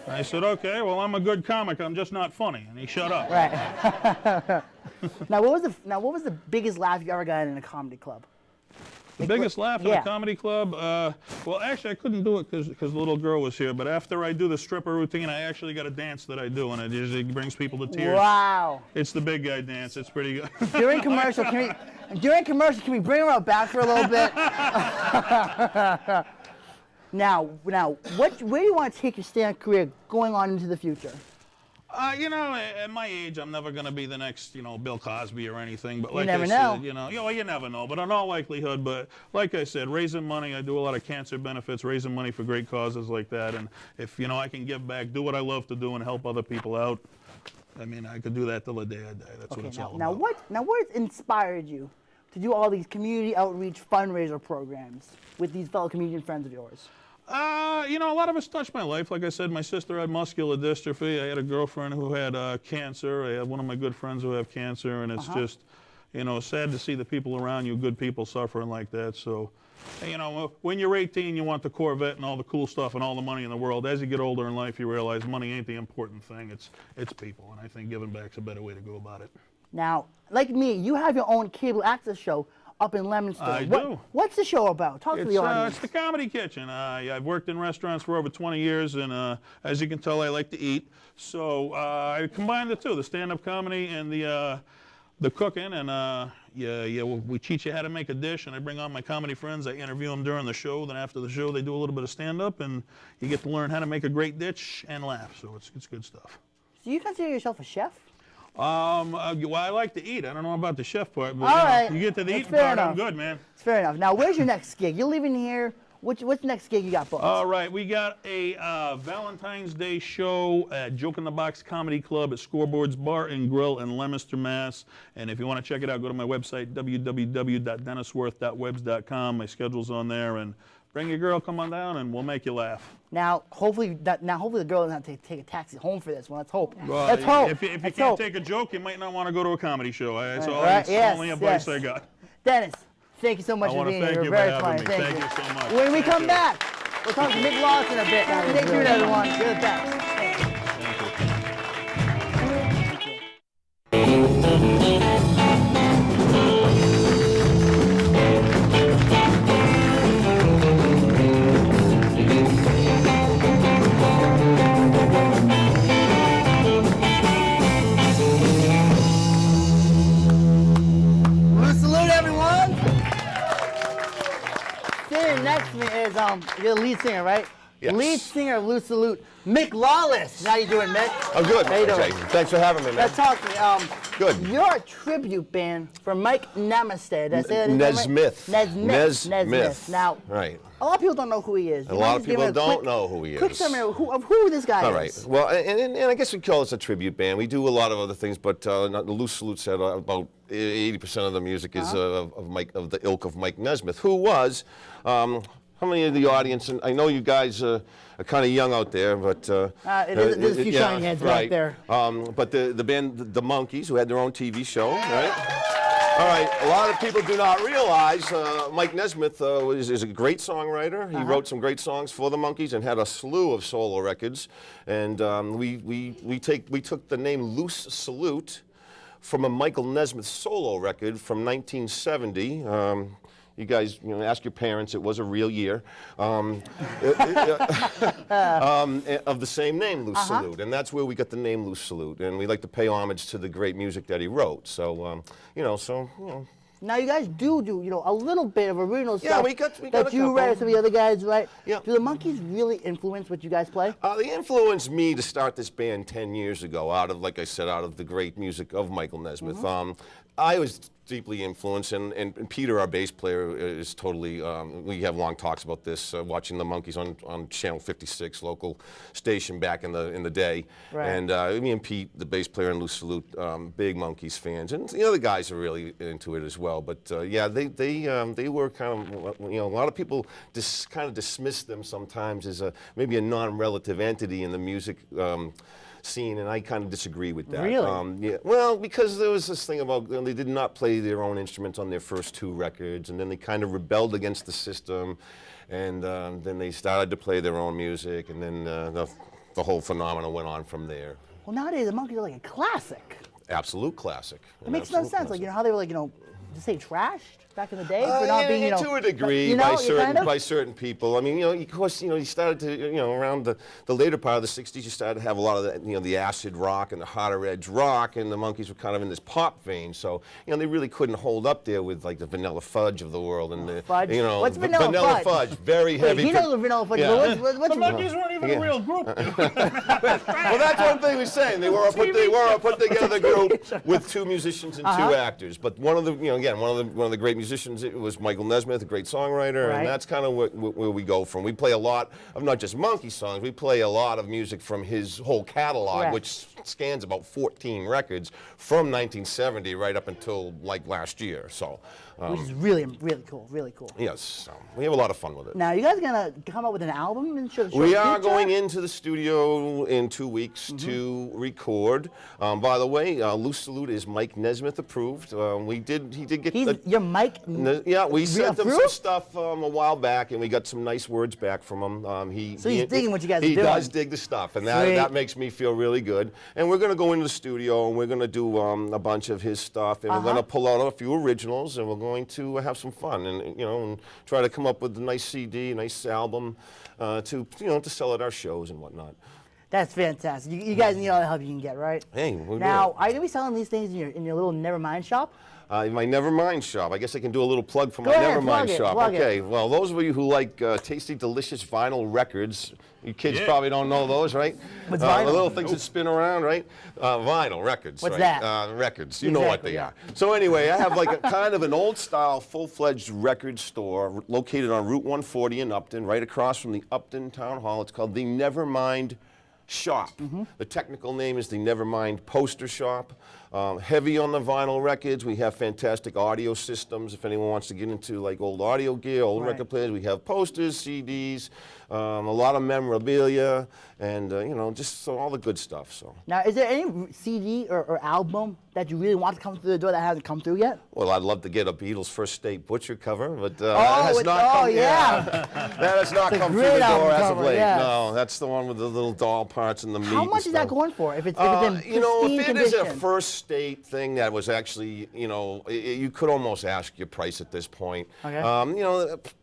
I said, "Okay, well, I'm a good comic. I'm just not funny," and he shut up. Right. Now, what was the biggest laugh you ever got in a comedy club? The biggest laugh in a comedy club? Well, actually, I couldn't do it because the little girl was here. But after I do the stripper routine, I actually got a dance that I do, and it usually brings people to tears. Wow. It's the big guy dance. It's pretty good. During commercial, can we bring her out back for a little bit? Now, where do you want to take your stand-up career going on into the future? You know, at my age, I'm never going to be the next, you know, Bill Cosby or anything. But like you never I know. said, you know, you never know. But in all likelihood, but like I said, raising money, I do a lot of cancer benefits, raising money for great causes like that. And if, you know, I can give back, do what I love to do and help other people out, I mean, I could do that till the day I die. That's what it's all about. What inspired you to do all these community outreach fundraiser programs with these fellow comedian friends of yours? You know, a lot of it's touched my life. Like I said, my sister had muscular dystrophy. I had a girlfriend who had cancer. I have one of my good friends who have cancer, and it's just, you know, sad to see the people around you, good people, suffering like that. So, you know, when you're 18, you want the Corvette and all the cool stuff and all the money in the world. As you get older in life, you realize money ain't the important thing. It's people, and I think giving back's a better way to go about it. Now, like me, you have your own cable access show up in Leominster. I do. What's the show about? Talk to the audience. It's the Comedy Kitchen. I've worked in restaurants for over 20 years, and as you can tell, I like to eat. So I combine the two, the stand-up comedy and the cooking, and we teach you how to make a dish, and I bring on my comedy friends. I interview them during the show. Then after the show, they do a little bit of stand-up, and you get to learn how to make a great dish and laugh. So it's good stuff. Do you consider yourself a chef? Well, I like to eat. I don't know about the chef part, but you get to the eating part, I'm good, man. It's fair enough. Now, where's your next gig? You're leaving here. What's the next gig you got booked? All right, we got a Valentine's Day show at Joke in the Box Comedy Club at Scoreboards Bar and Grill in Leominster, Mass. And if you want to check it out, go to my website, www.dennisworth.webs.com. My schedule's on there, and bring your girl, come on down, and we'll make you laugh. Now, hopefully the girl doesn't have to take a taxi home for this one. Let's hope. Well, Let's hope. If you can't take a joke, you might not want to go to a comedy show. That's only advice I got. Dennis, thank you so much for being here. You're very funny. Thank you so much. When we come back, we'll talk to Mick Lawson a bit. Thank you, everyone. You're the best. Next to me is you're the lead singer, right? Yes. Lead singer of Loose Salute, Mick Lawless. How you doing, Mick? I'm good. How you doing? Thanks for having me, man. Let's talk to me. Good. You're a tribute band for Mike Nesmith. Nesmith. Nesmith. Now, right. A lot of people don't know who he is. A lot of people don't know who he is. Quick summary of who this guy is. All right. Well, and I guess we call this a tribute band. We do a lot of other things, but the Loose Salute said about 80% of the music is of the ilk of Mike Nesmith, who was. How many of the audience, and I know you guys are kind of young out there, but... there's a few shiny heads back there. But the band, the Monkees, who had their own TV show, right? All right, a lot of people do not realize Mike Nesmith is a great songwriter. He wrote some great songs for the Monkees and had a slew of solo records. And we took the name Loose Salute from a Michael Nesmith solo record from 1970. You guys, ask your parents. It was a real year. Of the same name, Loose Salute, and that's where we got the name Loose Salute. And we like to pay homage to the great music that he wrote. So, Now you guys do a little bit of original Yeah, stuff we got that a you couple. write or some of the other guys write. Yeah. Do the Monkees really influence what you guys play? They influenced me to start this band 10 years ago out of, like I said, out of the great music of Michael Nesmith. I was deeply influenced, and Peter, our bass player, is totally, we have long talks about this, watching the Monkees on Channel 56, local station back in the day. Right. And me and Pete, the bass player in Loose Salute, big Monkees fans. And the other guys are really into it as well. But yeah, they were kind of, a lot of people kind of dismiss them sometimes as maybe a non-relative entity in the music scene, and I kind of disagree with that. Really? Yeah. Well, because there was this thing about they did not play their own instruments on their first 2 records, and then they kind of rebelled against the system, and then they started to play their own music, and then the whole phenomenon went on from there. Well, nowadays the Monkees are like a classic. Absolute classic. It makes no sense. Like, how they were like, to say trashed back in the day for Yeah, not being, to a degree, by certain people. I mean, of course, you started to, around the later part of the '60s, you started to have a lot of the, the acid rock and the harder edge rock, and the Monkees were kind of in this pop vein. So, they really couldn't hold up there with like the Vanilla Fudge of the world and the, Fudge? What's Vanilla Vanilla Fudge? very Wait, heavy. he knows what Vanilla Fudge is. Yeah. What's The Monkees weren't even a real group. Well, that's one thing we're saying. They were a put together group with 2 musicians and 2 actors. But one of the, again, one of the great musicians, it was Michael Nesmith, a great songwriter, Right. and that's kind of where we go from. We play a lot of not just Monkee songs, we play a lot of music from his whole catalog, Correct. which scans about 14 records from 1970 right up until like last year. So, Which is really, really cool, really cool. yes, we have a lot of fun with it. Now, you guys gonna come up with an album in the We are future? going into the studio in 2 weeks to record. By the way, Loose Salute is Mike Nesmith approved. He did get. Your Mike. Yeah, we sent him some approved? stuff a while back, and we got some nice words back from him. So he's digging what you guys are He doing. does dig the stuff, and Sweet. that makes me feel really good. And we're going to go into the studio, and we're going to do a bunch of his stuff, and we're going to pull out a few originals, and we're going to have some fun, and and try to come up with a nice CD, a nice album, to sell at our shows and whatnot. That's fantastic. You guys need all the help you can get, right? Hey, we'll do Now, it. are you gonna be selling these things in your little Nevermind shop? My Nevermind shop. I guess I can do a little plug for Go my ahead, Nevermind plug it, shop. plug it. Okay, well, those of you who like tasty, delicious vinyl records, you kids probably don't know those, right? What's The vinyl? little things that spin around, right? Vinyl records. What's right? that? Records. You know what Exactly, they yeah. are. So anyway, I have like a kind of an old-style, full-fledged record store located on Route 140 in Upton, right across from the Upton Town Hall. It's called the Nevermind Shop. The technical name is the Nevermind Poster Shop. Heavy on the vinyl records. We have fantastic audio systems. If anyone wants to get into like old audio gear, old Right. record players, we have posters, CDs, a lot of memorabilia, and just so all the good stuff. So. Now, is there any CD or album that you really want to come through the door that hasn't come through yet? Well, I'd love to get a Beatles First State Butcher cover, but that Oh, has it's- not oh, come. yeah. That has not It's a come through great the door album as cover, of late. yes. No, that's the one with the little doll parts and the meat. How and much is that stuff. going for? If it's in You know, pristine if it is a condition? First State thing that was actually, you could almost ask your price at this point. Okay.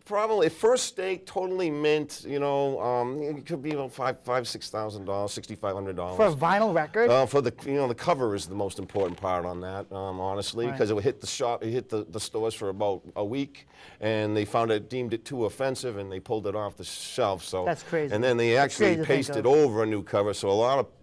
Probably First State, totally mint. It could be about $6,000, $6,500 For a vinyl record? For the cover is the most important part on that, honestly, because it would hit the shop, it hit the stores for about a week, and they deemed it too offensive, and they pulled it off the shelf. So That's crazy. And then they That's actually crazy to think pasted of. over a new cover. So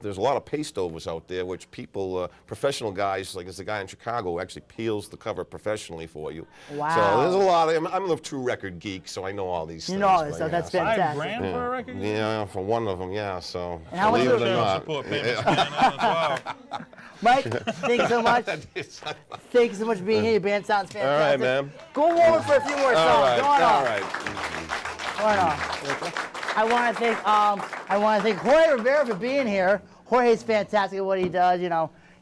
there's a lot of paste overs out there, which people, professional guys, like there's a guy in Chicago who actually peels the cover professionally for you. Wow. So there's a lot of. I'm a true record geek, so I know all these things. You know all this but stuff. That's yeah, fantastic. $5,000 for a record? Yeah, for one of them, yeah. So And how much believe was it or it? not. Support payments coming in as well. Mike, thank you so much. Thank you so much for being here. Your band sounds fantastic. All right, man. Go over for a few more songs. All right, Go on all off. right. Go on off. I want to thank Jorge Rivera for being here. Jorge's fantastic at what he does.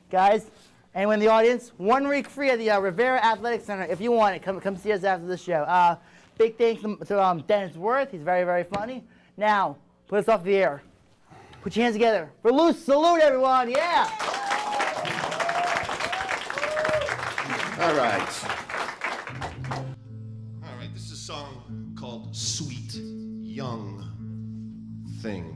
Guys, anyone in the audience, 1 week free at the Rivera Athletic Center. If you want it, come see us after the show. Big thanks to Dennis Wirth. He's very, very funny. Now, put us off the air. Put your hands together for Loose Salute, everyone. Yeah. All right. All right, this is a song called Sweet Young Thing.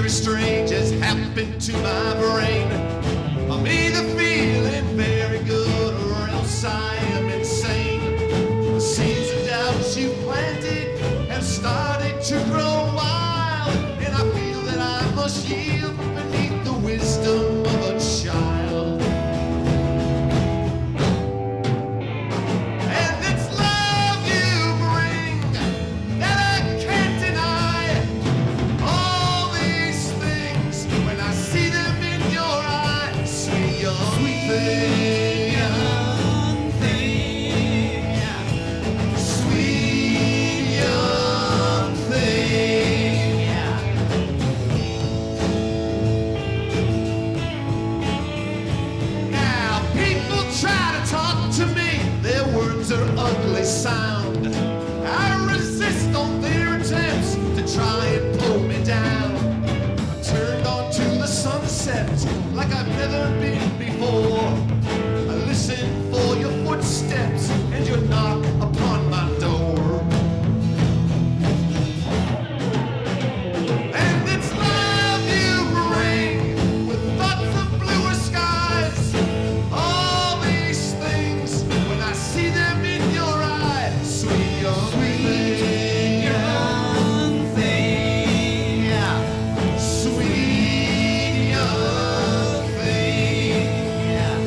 Strange has happened to my brain. I'm either feeling very good or else I am insane. The seeds of doubt you planted have started to grow wild, and I feel that I must yield beneath the wisdom of a child. And it's love you bring that I can't deny. All these things, when I see them in your eyes, sweet young thing, sweet young thing. Now people try to talk to me, their words are ugly sound. I resist on their attempts to try and pull me down. I turned onto the sunset like I've never been before. I listen for your footsteps and your knock upon my door. And it's love you bring with thoughts of bluer skies. All these things, when I see them in your eyes, sweet young thing. Sweet young thing.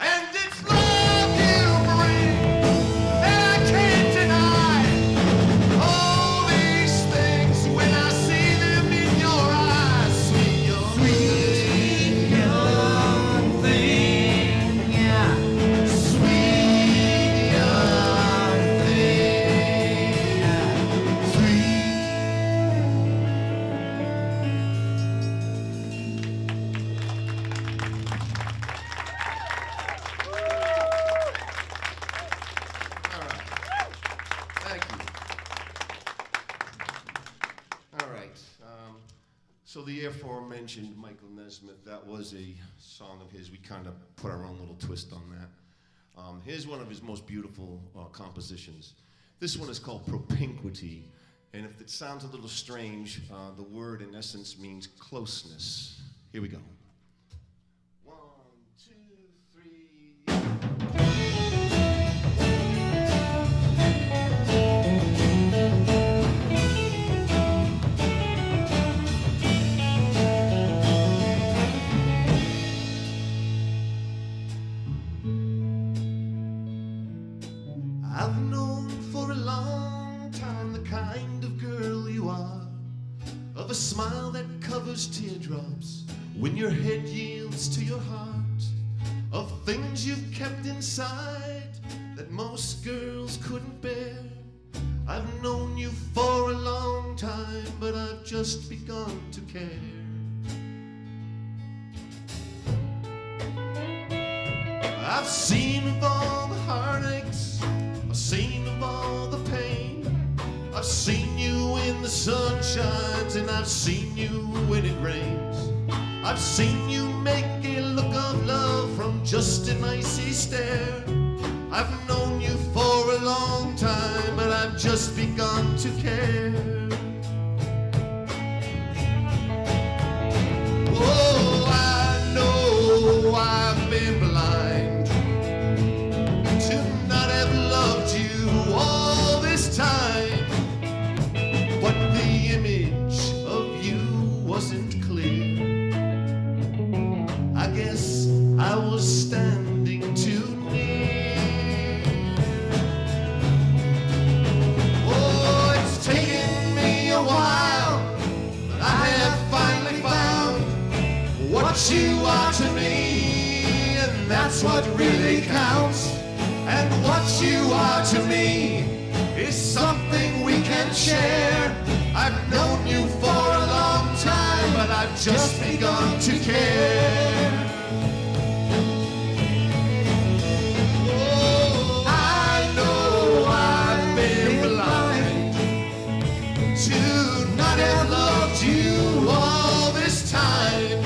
And it's love you bring that I can't deny. All these things, when I see them in your eyes, sweet young thing. Sweet young thing. All right. Thank you. All right. So the aforementioned Michael Nesmith, that was a song of his. We kind of put our own little twist on that. Here's one of his most beautiful compositions. This one is called Propinquity. And if it sounds a little strange, the word in essence means closeness. Here we go. 1, 2, 3. I've known for a long time the kind of girl you are, of a smile that covers teardrops when your head yields to your heart, of things you've kept inside that most girls couldn't bear. I've known you for a long time, but I've just begun to care. I've seen of all the heartaches, I've seen of all the pain. I've seen you in the sunshines, and I've seen you when it rains. I've seen you make a look of love from just an icy stare. I've known you for a long time, but I've just begun to care. Oh, I know I've been blind to not have loved you all this time, but the image of you wasn't clear. I guess I was standing too near. Oh, it's taken me a while, but I have finally found what you are to me, and that's what really counts. And what you are to me is something we can share. I've known you for a long time, but I've just begun to care. Oh, I know I've been blind to not have loved you all this time,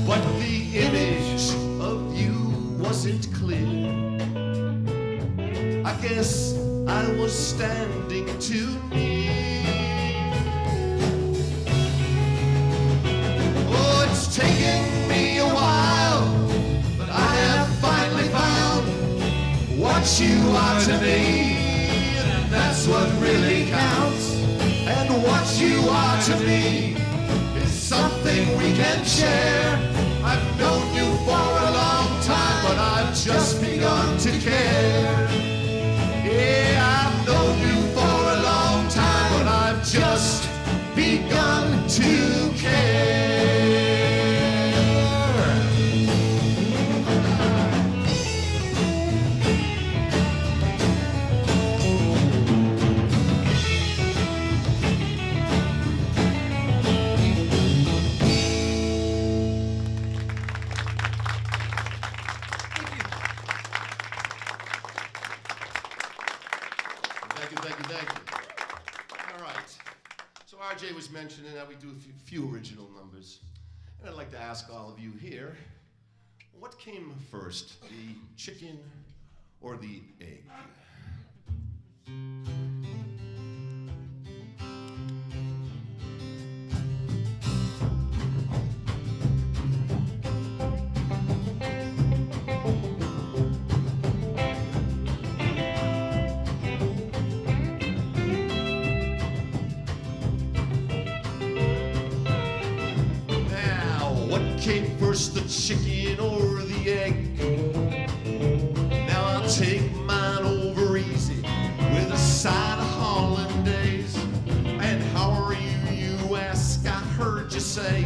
but the image of you wasn't clear. I guess I was standing too near. Oh, it's taken me a while, but I have finally found what you are to me, and that's what really counts. And what you are to me is something we can share. I've known you for a long time, but I've just begun to care. Yeah, I've known you for a long time, but I've just begun to care. Thank you. All right. So RJ was mentioning that we do a few original numbers. And I'd like to ask all of you here, what came first, the chicken or the egg? Came first, the chicken or the egg? Now I'll take mine over easy with a side of hollandaise. And how are you, you ask? I heard you say.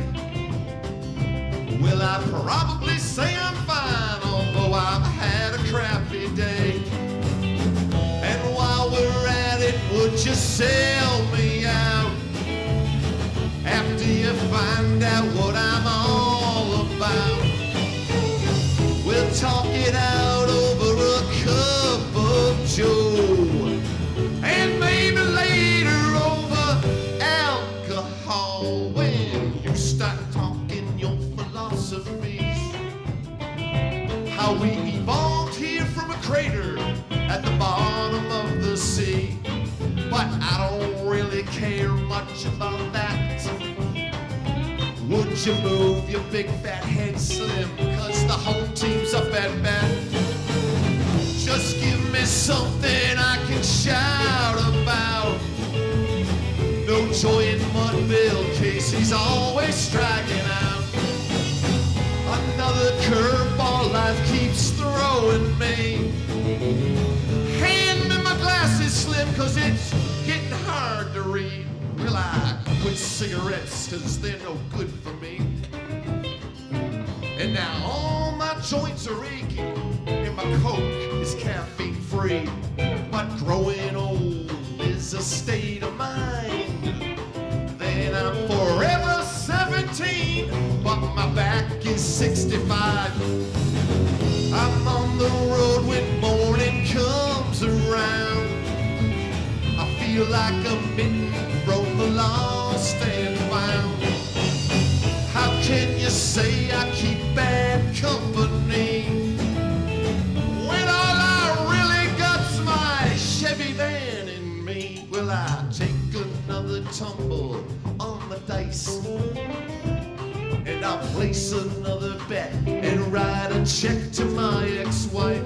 Well, I probably say I'm fine, although I've had a crappy day. And while we're at it, would you sell me out after you find out what I'm all about? We'll talk it out over a cup of joe, and maybe later over alcohol, when you start talking your philosophies. How we evolved here from a crater at the bottom of the sea. But I don't really care much about that. Would you move your big fat head, Slim? 'Cause the home team's up at bat. Just give me something I can shout about. No joy in Mudville, Casey's always striking out. Another curveball life keeps throwing me. Hand me my glasses, Slim, 'cause it's getting hard to read. Well, I quit cigarettes 'cause they're no good for me. And now all my joints are aching, and my Coke is caffeine. great, but growing old is a state of mind. Then I'm forever 17, but my back is 65. I'm on the road when morning comes around. I feel like I'm bitten from the lost and found. How can you say I keep bad company when all I really got's my Chevy van in me? Will I take another tumble on the dice, and I'll place another bet and write a check to my ex-wife?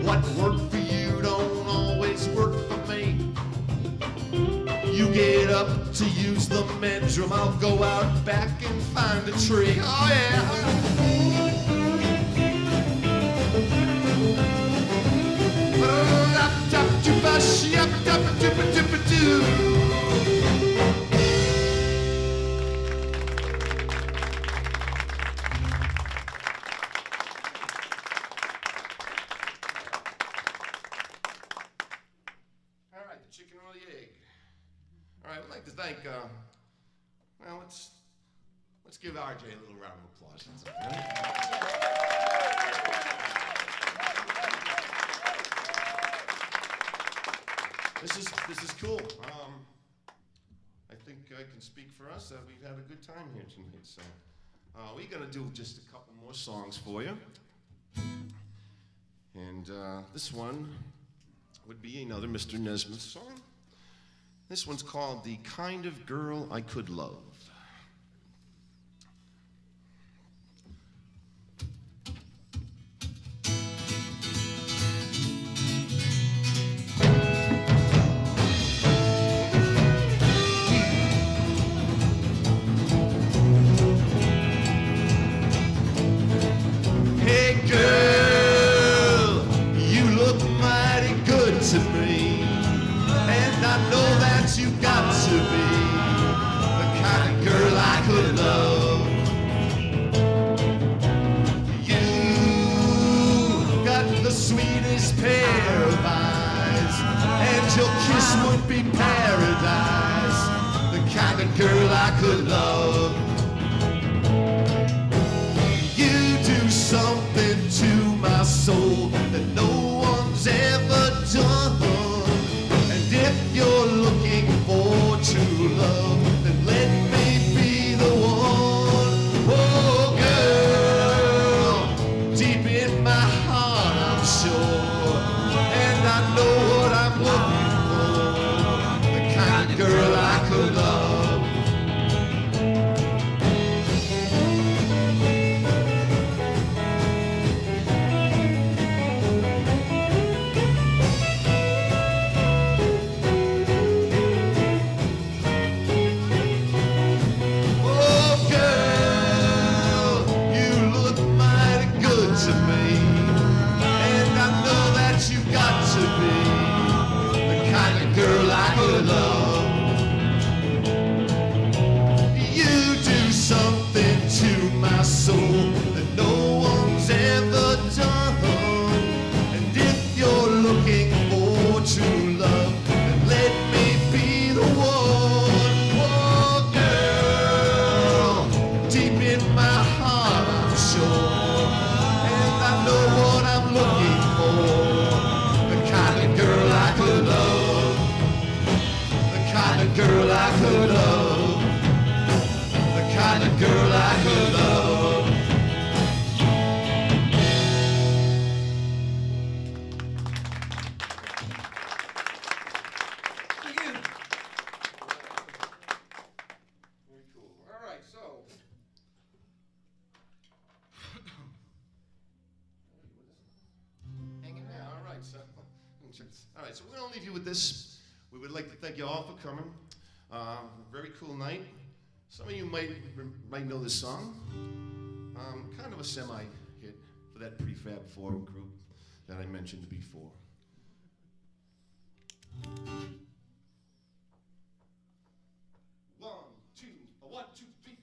What worked for you don't always work for me. You get up to use the men's room, I'll go out back and find a tree. Oh yeah. All right, the chicken or the egg. All right, I'd like to thank, well, let's give RJ a little round of applause. That's okay. This is cool. I think I can speak for us that we've had a good time here tonight. So we're gonna do just a couple more songs for you, and this one would be another Mr. Nesmith song. This one's called "The Kind of Girl I Could Love." Hey girl, you look mighty good to me, and I know that you got to be the kind of girl I could love. You got the sweetest pair of eyes, and your kiss would be paradise, the kind of girl I could love. You do something to my soul that no one's ever done. And if you're looking for true love, then let me be the one. Oh girl, deep in my heart I'm sure, and I know what I'm looking for, the kind of girl I could love. Oh girl, you look mighty good to me, and I know that you got to be the kind of girl I could love. You do something to my soul that no one's ever done. And if you're looking for true love, then let me be the one. Oh girl, deep in my heart I'm sure, and I know what I'm looking for, the kind of girl I could love, the kind of girl I could love, the kind of girl I could love. Very cool. All right, so. Hanging now. All right, so. All right, so we're gonna leave you with this. We would like to thank you all for coming. Very cool night. Some of you might know this song. Kind of a semi-hit for that Prefab 4 group that I mentioned before. One, two, three.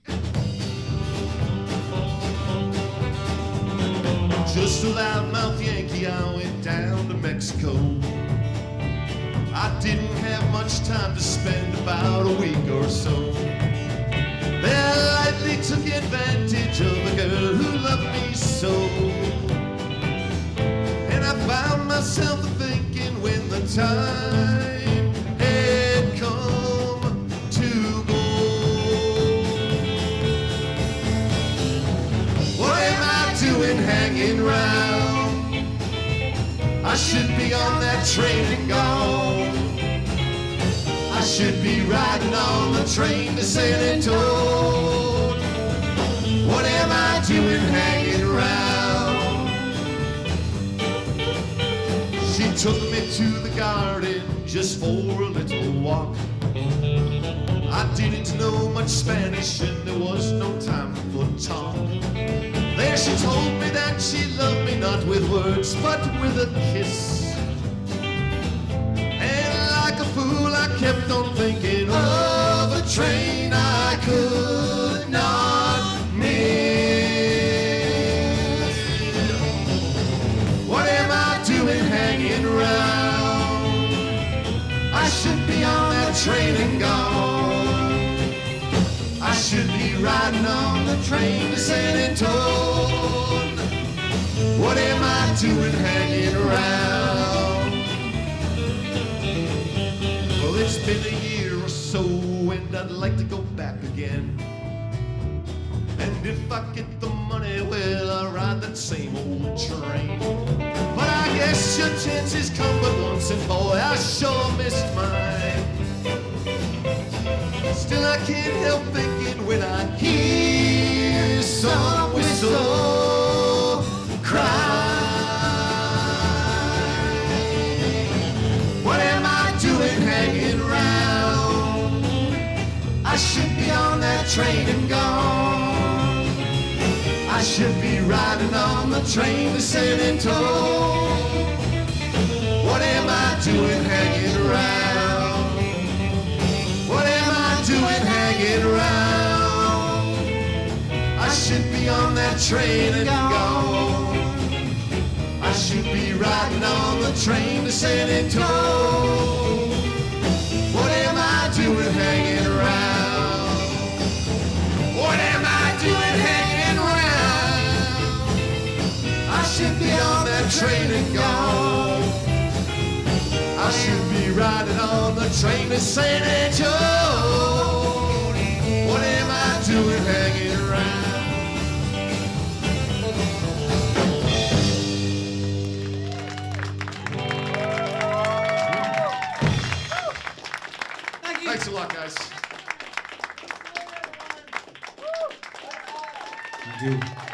Just a loudmouth Yankee, I went down to Mexico. I didn't have much time to spend, about a week or so. Then I lightly took advantage of a girl who loved me so. And I found myself thinking when the time had come to go. What am I doing hanging round? I should be on that train and gone. I should be riding on the train to San Antonio. What am I doing hanging around? She took me to the garden just for a little walk. I didn't know much Spanish and there was no time for talk. There she told me that she loved me not with words but with a kiss. A fool, I kept on thinking of a train I could not miss. What am I doing hanging around? I should be on that train and gone. I should be riding on the train to San Antonio. What am I doing hanging around? Well, it's been a year or so and I'd like to go back again. And if I get the money, well, I'll ride that same old train. But I guess your chances come but once, and boy, I sure missed mine. Still, I can't help thinking when I hear some whistle cry. Hanging around, I should be on that train and gone. I should be riding on the train to San Antonio. What am I doing hanging around? What am I doing hanging around? I should be on that train and gone. I should be riding on the train to San Antonio. What am I doing hanging around? What am I doing hanging around? I should be on that train and gone. I should be riding on the train to San Antonio. What am I doing hanging around? Thanks a lot, guys. Thank you.